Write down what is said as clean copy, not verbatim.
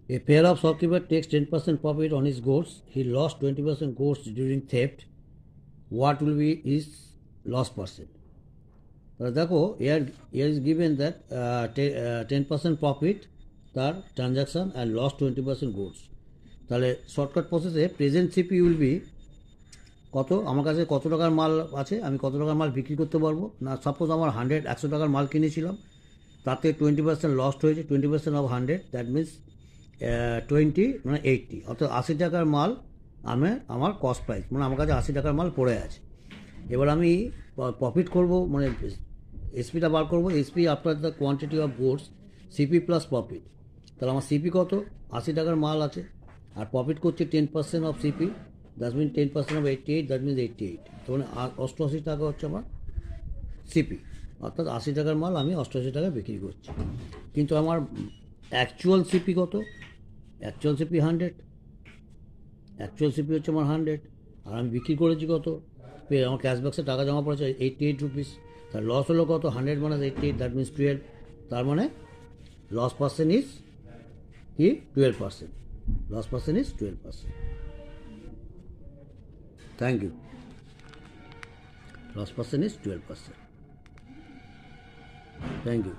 A pair of shopkeeper takes 10% profit on his goods. He lost 20% goods during theft. What will be his loss percent? দেখো here is given that 10% profit তার transaction and loss 20% goods. তাহলে shortcut প্রসেসে present CP will be কত, আমার কাছে কত টাকার মাল আছে, আমি কত টাকার মাল বিক্রি করতে পারবো না। সাপোজ আমার 100 টাকার মাল কিনেছিলাম, তাতে 20% লস্ট হয়েছে, 20% অফ 100 দ্যাট মিনস 20 মানে 80, অর্থাৎ 80 টাকার মাল আমার কস্ট প্রাইস, মানে আমার কাছে 80 টাকার মাল পড়ে আছে। এবার আমি প্রফিট করব, মানে এসপিটা বার করবো। SP after the quantity of goods, CP plus profit. তাহলে আমার সিপি কত, 80 টাকার মাল আছে, আর প্রফিট করছে 10% of CP, that mean 10% of 88, that means 88। তখন 88 টাকা হচ্ছে আমার সিপি, অর্থাৎ 80 টাকার মাল আমি 88 টাকায় বিক্রি করছি। কিন্তু আমার অ্যাকচুয়াল সিপি কত, অ্যাকচুয়াল সিপি 100, অ্যাকচুয়াল সিপি হচ্ছে আমার 100, আর আমি বিক্রি করেছি কত, আমার ক্যাশ বক্সে টাকা জমা পড়েছে 88 রুপিস। তার লস হলো কত, 100 - 88, দ্যাট মিনস 12। তার মানে লস পার্সেন্ট ইজ কি, 12%। Loss percent is 12%। Thank you. Loss percent is 12%। Thank you.